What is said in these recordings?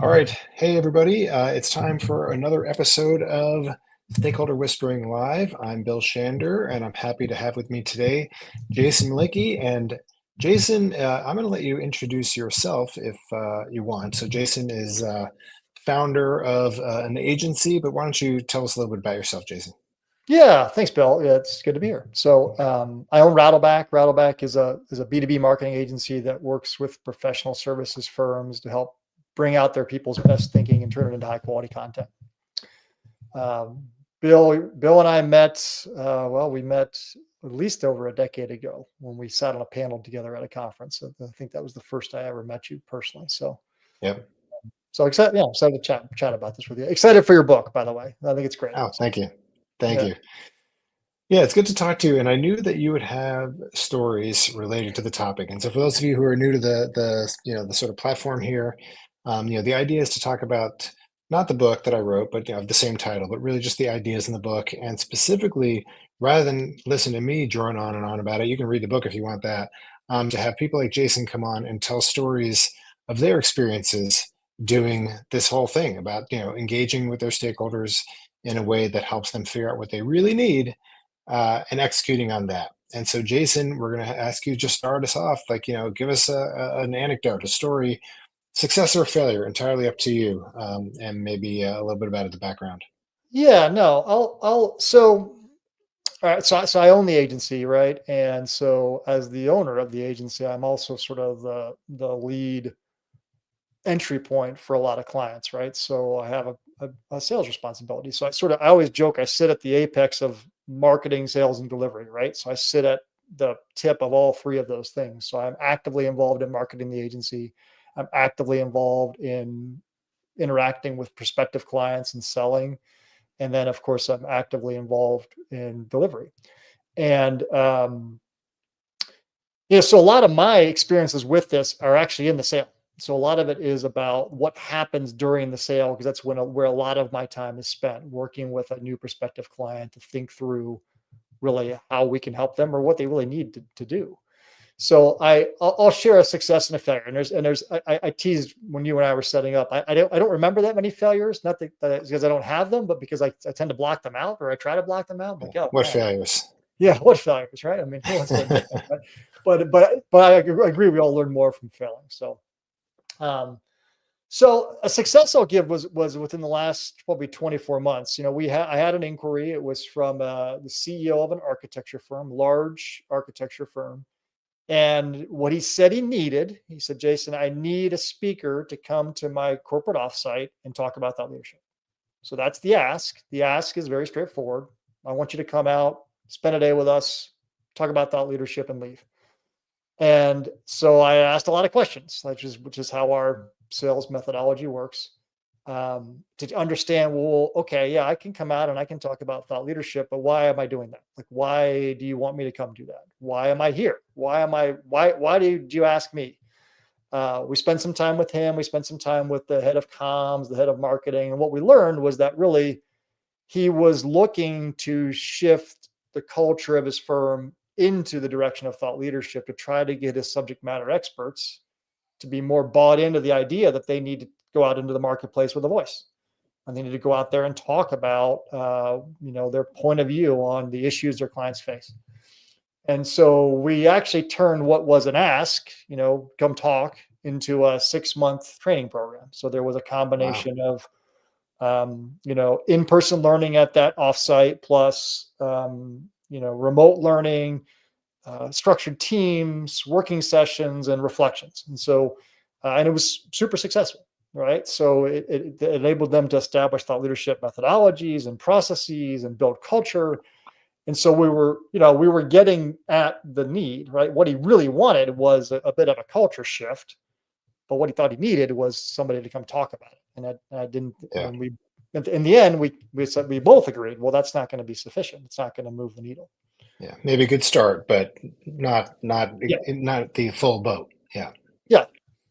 All right. Hey, everybody. It's time for another episode of Stakeholder Whispering Live. I'm Bill Shander, and I'm happy to have with me today Jason Mlicki. And Jason, I'm going to let you introduce yourself if you want. So, Jason is founder of an agency, but why don't you tell us a little bit about yourself, Jason? Yeah, thanks, Bill. Yeah, it's good to be here. So I own Rattleback. Rattleback is a B2B marketing agency that works with professional services firms to help bring out their people's best thinking and turn it into high quality content. Um, Bill and I met. We met at least over a decade ago when we sat on a panel together at a conference. So I think that was the first I ever met you personally. Yep. So excited, yeah, excited to chat about this with you. Excited for your book, by the way. I think it's great. Oh, So, thank you. Thank yeah. you. Yeah, it's good to talk to you. And I knew that you would have stories related to the topic. And so for those of you who are new to the sort of platform here, the idea is to talk about not the book that I wrote, but of the same title, but really just the ideas in the book. And specifically, rather than listen to me drone on and on about it, you can read the book if you want that. To have people like Jason come on and tell stories of their experiences doing this whole thing about engaging with their stakeholders in a way that helps them figure out what they really need and executing on that. And so, Jason, we're going to ask you to just start us off. Like, give us an anecdote, a story, success or failure, entirely up to you, and maybe a little bit about it, the background. Yeah, no, so, all right, so I own the agency, right? And so as the owner of the agency, I'm also sort of the lead entry point for a lot of clients, right? So I have a sales responsibility. So I always joke, I sit at the apex of marketing, sales, and delivery, right? So I sit at the tip of all three of those things. So I'm actively involved in marketing the agency. I'm actively involved in interacting with prospective clients and selling. And then, of course, I'm actively involved in delivery. And so a lot of my experiences with this are actually in the sale. So a lot of it is about what happens during the sale, because that's where a lot of my time is spent working with a new prospective client to think through really how we can help them or what they really need to do. So I'll share a success and a failure. I teased when you and I were setting up. I don't remember that many failures. Not that because I don't have them, but because I tend to block them out, or I try to block them out. I'm like, oh What man, failures? yeah, what failures, right? I mean, who wants to admit that? Right? But I agree. We all learn more from failing. Um, so a success I'll give was within the last probably 24 months. I had an inquiry. It was from the CEO of an architecture firm, large architecture firm. And what he said he said, Jason, I need a speaker to come to my corporate offsite and talk about that leadership. So that's the ask. The ask is very straightforward. I want you to come out, spend a day with us, talk about thought leadership, and leave. And so I asked a lot of questions, which is how our sales methodology works, to understand. Well, okay, yeah, I can come out and I can talk about thought leadership, but why am I doing that? Like, why do you want me to come do that? Why am I here? Why did you ask me? We spent some time with him. We spent some time with the head of comms, the head of marketing, and what we learned was that really he was looking to shift the culture of his firm into the direction of thought leadership to try to get his subject matter experts to be more bought into the idea that they need to go out into the marketplace with a voice, and they need to go out there and talk about their point of view on the issues their clients face. And so we actually turned what was an ask, come talk, into a 6-month training program. So there was a Wow. combination of in-person learning at that offsite, plus remote learning, structured teams, working sessions, and reflections. And it was super successful, right? So it enabled them to establish thought leadership methodologies and processes and build culture. And so we were getting at the need, right? What he really wanted was a bit of a culture shift, but what he thought he needed was somebody to come talk about it. And I didn't, Yeah. and we, in the end, we said, we both agreed, well, that's not going to be sufficient. It's not going to move the needle. Yeah. Maybe a good start, but Yeah. not the full boat. Yeah. Yeah.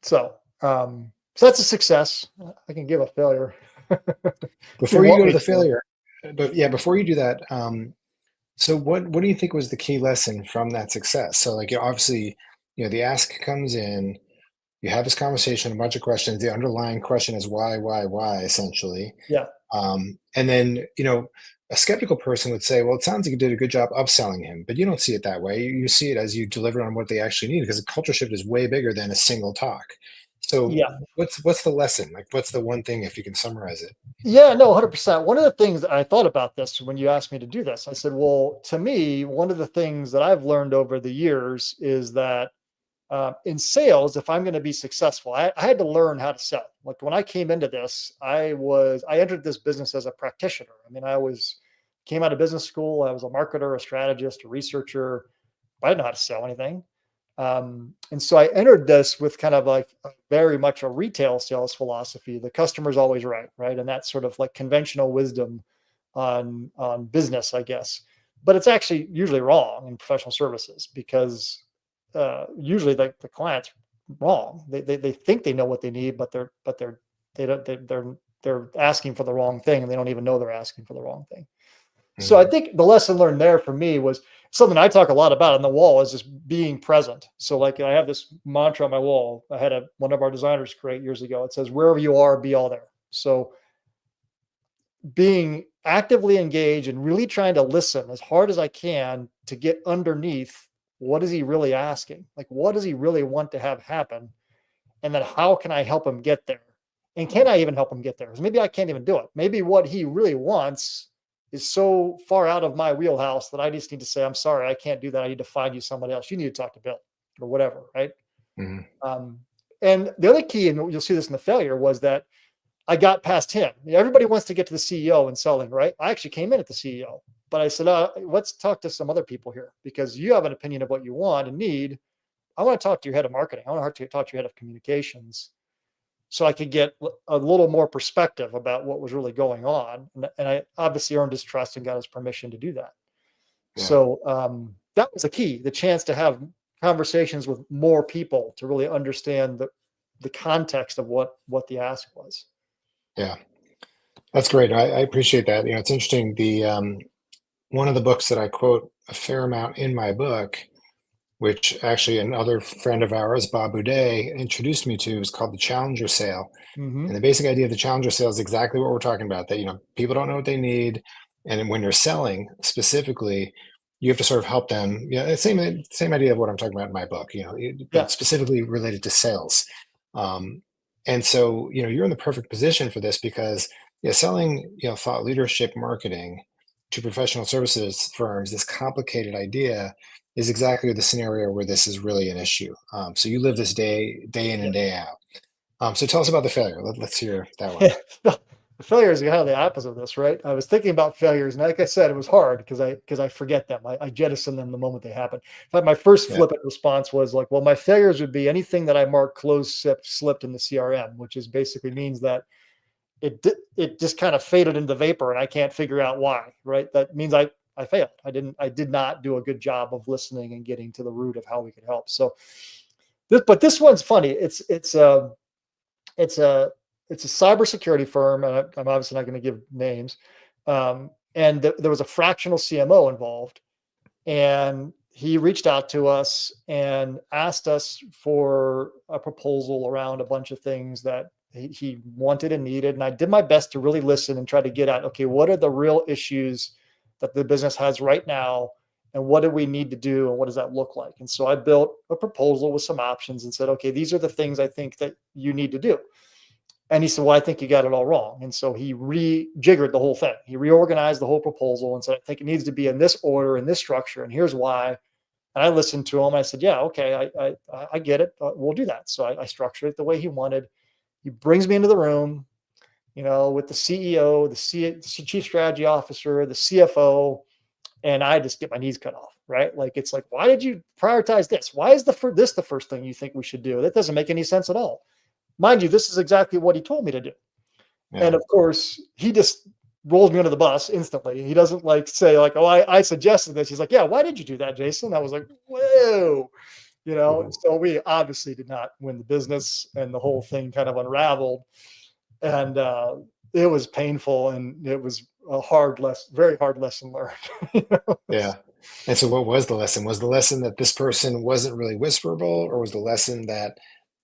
So that's a success. I can give a failure if you Before you want go to me the to. failure, but yeah, before you do that, so what do you think was the key lesson from that success? So like obviously, the ask comes in. You have this conversation, a bunch of questions. The underlying question is why, essentially. Yeah. And then, a skeptical person would say, well, it sounds like you did a good job upselling him, but you don't see it that way. You see it as you deliver on what they actually need, because a culture shift is way bigger than a single talk. So Yeah. what's the lesson? Like, what's the one thing, if you can summarize it? Yeah, no, 100%. One of the things that I thought about this when you asked me to do this, I said, well, to me, one of the things that I've learned over the years is that in sales, if I'm going to be successful, I had to learn how to sell. Like when I came into this, I entered this business as a practitioner. I mean, I was came out of business school. I was a marketer, a strategist, a researcher. I didn't know how to sell anything. And so I entered this with kind of like very much a retail sales philosophy. The customer's always right, right? And that's sort of like conventional wisdom on business, I guess. But it's actually usually wrong in professional services because usually the client's wrong. They think they know what they need, but they don't they're asking for the wrong thing, and they don't even know they're asking for the wrong thing. So I Mhm. think the lesson learned there for me was something I talk a lot about on the wall is just being present. So like I have this mantra on my wall. I had one of our designers create years ago. It says, "Wherever you are, be all there." So being actively engaged and really trying to listen as hard as I can to get underneath what is he really asking? Like what does he really want to have happen? And then how can I help him get there? And can I even help him get there? Because maybe I can't even do it. Maybe what he really wants is so far out of my wheelhouse that I just need to say, I'm sorry, I can't do that. I need to find you somebody else. You need to talk to Bill or whatever, right? Mhm. Um, and the other key, and you'll see this in the failure, was that I got past him. Everybody wants to get to the CEO and selling, right? I actually came in at the CEO, but I said, let's talk to some other people here because you have an opinion of what you want and need. I want to talk to your head of marketing. I want to talk to your head of communications so I could get a little more perspective about what was really going on. And I obviously earned his trust and got his permission to do that. Yeah. So that was the key, the chance to have conversations with more people to really understand the context of what the ask was. Yeah. That's great. I appreciate that. It's interesting. One of the books that I quote a fair amount in my book, which actually another friend of ours, Bob Boudet, introduced me to, is called The Challenger Sale. Hmm. And the basic idea of the challenger sale is exactly what we're talking about, that, people don't know what they need. And when you're selling specifically, you have to sort of help them. Same idea of what I'm talking about in my book, Yeah. but specifically related to sales. Um, and so, you're in the perfect position for this because, selling, thought leadership marketing to professional services firms, this complicated idea is exactly the scenario where this is really an issue. So you live this day in Yeah. and day out. So tell us about the failure. Let's hear that one. Yeah. The failure is kind of the opposite of this, right? I was thinking about failures, and like I said, it was hard because I forget them. I jettison them the moment they happen. In fact, my first Yeah. flippant response was like, "Well, my failures would be anything that I mark closed, slipped in the CRM, which is basically means that it just kind of faded into vapor, and I can't figure out why." Right? That means I failed. I did not do a good job of listening and getting to the root of how we could help. So but this one's funny. It's a it's a cybersecurity firm, and I'm obviously not going to give names. And there was a fractional CMO involved, and he reached out to us and asked us for a proposal around a bunch of things that he wanted and needed. And I did my best to really listen and try to get at, okay, what are the real issues that the business has right now? And what do we need to do? And what does that look like? And so I built a proposal with some options and said, okay, these are the things I think that you need to do. And he said, well, I think you got it all wrong. And so he rejiggered the whole thing. He reorganized the whole proposal and said, I think it needs to be in this order, in this structure, and here's why. And I listened to him. I said, yeah, okay, I get it. We'll do that. So I structured it the way he wanted. He brings me into the room, with the CEO, chief strategy officer, the CFO, and I just get my knees cut off, right? Like, it's like, why did you prioritize this? Why is this the first thing you think we should do? That doesn't make any sense at all. Mind you, this is exactly what he told me to do. And Yeah. of course, he just rolls me under the bus instantly. He doesn't like say like, "Oh, I suggested this." He's like, "Yeah, why did you do that, Jason?" I was like, "Whoa." Mhm. So we obviously did not win the business, and the whole thing kind of unraveled. And it was painful, and it was a very hard lesson learned. you know? Yeah. And so what was the lesson? Was the lesson that this person wasn't really whisperable, or was the lesson that,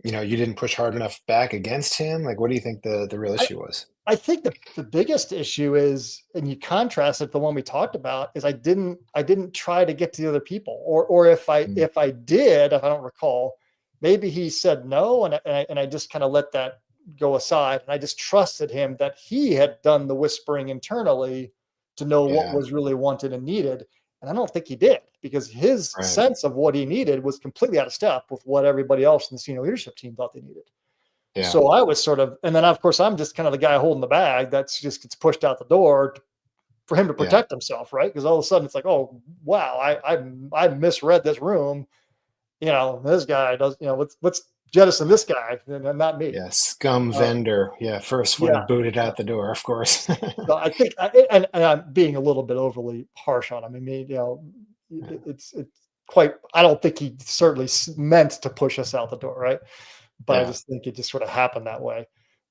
you didn't push hard enough back against him? Like, what do you think the real I issue was? I think the biggest issue is, and you contrast it, the one we talked about, is I didn't try to get to the other people, or if I Mm, if I did, if I don't recall, maybe he said no, and I just kind of let that go aside, and I just trusted him that he had done the whispering internally to know what yeah, was really wanted and needed, and I don't think he did, because his right. sense of what he needed was completely out of step with what everybody else in the senior leadership team thought they needed. Yeah, So I was sort of, and then of course I'm just kind of the guy holding the bag that's just gets pushed out the door for him to yeah, protect himself, right? Because all of a sudden it's like, oh wow, I misread this room. This guy does. Let's jettison this guy and not me. yeah. Scum Uh, vendor. Yeah, first one yeah. booted Yeah. out the door, of course. So I think, and I'm being a little bit overly harsh on him. I mean, it's quite. I don't think he certainly meant to push us out the door, right? But I Yeah, just think it just sort of happened that way.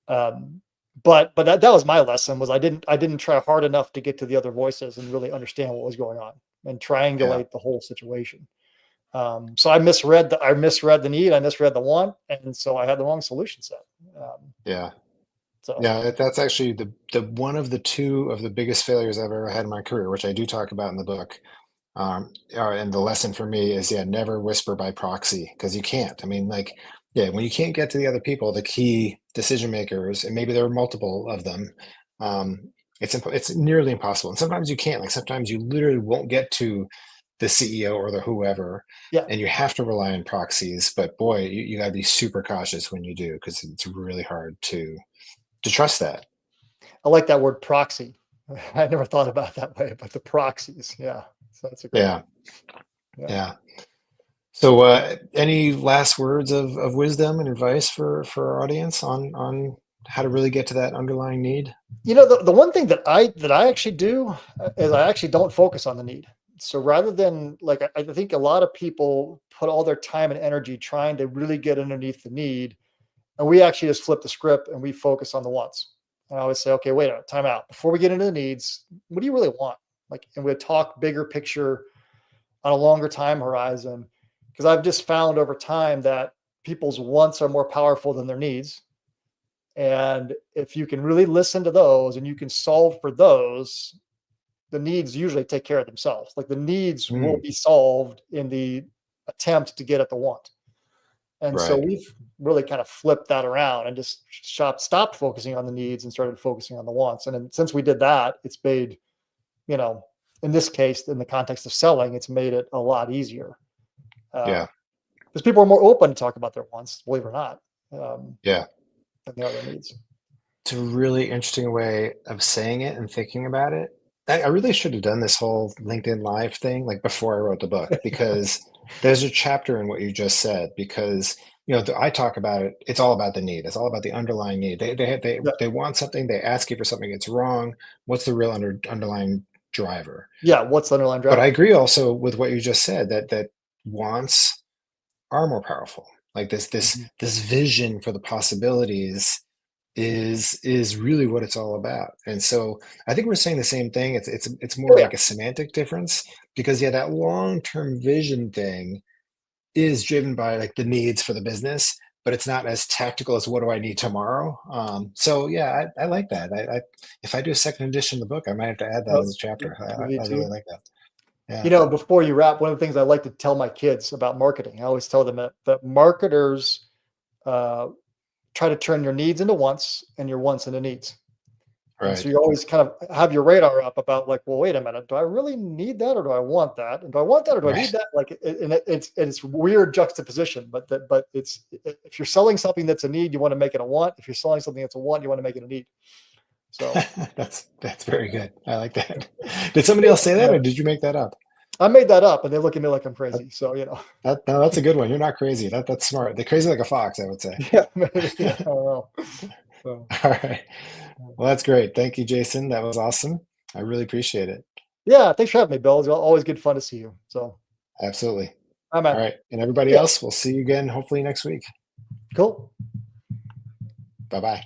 Um, but that was my lesson, was I didn't try hard enough to get to the other voices and really understand what was going on and yeah, triangulate the whole situation. So I misread the need, I misread the want, and so I had the wrong solution set. Um, yeah. so Yeah, that's actually the one of the two of the biggest failures I've ever had in my career, which I do talk about in the book. And the lesson for me is, yeah, never whisper by proxy, because you can't. I mean, like, yeah, when you can't get to the other people, the key decision makers, and maybe there are multiple of them, um, it's nearly impossible. And sometimes you can't. Like sometimes you literally won't get to the CEO or the whoever, yeah, and you have to rely on proxies. But boy, you got to be super cautious when you do, because it's really hard to trust that. I like that word proxy. I never thought about it that way, but the proxies, yeah. So that's a good one. Yeah, Yeah. yeah. So, any last words of wisdom and advice for our audience on how to really get to that underlying need? The one thing that I actually do is I actually don't focus on the need. So rather than, like, I think a lot of people put all their time and energy trying to really get underneath the need, and we actually just flip the script and we focus on the wants. And I always say, okay, wait a minute, time out. Before we get into the needs, what do you really want? Like, and we talk bigger picture on a longer time horizon, because I've just found over time that people's wants are more powerful than their needs. And if you can really listen to those and you can solve for those, the needs usually take care of themselves. Like, the needs will Mm, be solved in the attempt to get at the want. And so right. we've really kind of flipped that around and just stopped focusing on the needs and started focusing on the wants. And then since we did that, it's made, you know, in this case, in the context of selling, it's made it a lot easier, Yeah. because people are more open to talk about their wants, believe it or not, um, Yeah. than they are their needs. It's a really interesting way of saying it and thinking about it. I really should have done this whole LinkedIn Live thing like before I wrote the book, because there's a chapter in what you just said. Because I talk about it. It's all about the need. It's all about the underlying need. Yeah, They want something. They ask you for something. It's wrong. What's the real underlying driver? yeah. What's the underlying But I driver? agree also with what you just said, that wants are more powerful. Like Mhm. this vision for the possibilities is really what it's all about. And so I think we're saying the same thing. It's more Oh of yeah, like a semantic difference, because yeah, that long-term vision thing is driven by like the needs for the business, but it's not as tactical as what do I need tomorrow. So yeah, I like that. If I do a second edition of the book, I might have to add that oh, as a chapter. me I really too. like that. Yeah. Before you wrap, one of the things I like to tell my kids about marketing, I always tell them that marketers uh, try to turn your needs into wants and your wants into needs. And so Right. you always kind of have your radar up about, like, well, wait a minute, do I really need that, or do I want that? And do I want that, or do I need Right. that? Like, it's weird juxtaposition, but it's, if you're selling something that's a need, you want to make it a want. If you're selling something that's a want, you want to make it a need. So That's very good. I like that. Did somebody else say that, yeah, or did you make that up? I made that up, and they look at me like I'm That, crazy. So no, that's a good one. You're not crazy. That's smart. They're crazy like a fox, I would say. yeah, maybe. I don't know. So, All right. Well, that's great. Thank you, Jason. That was awesome. I really appreciate it. yeah, thanks for having me, Bill. It's always good fun to see you. So Absolutely. I'm All at. right. And everybody Yeah, else, we'll see you again hopefully next week. cool. Bye bye.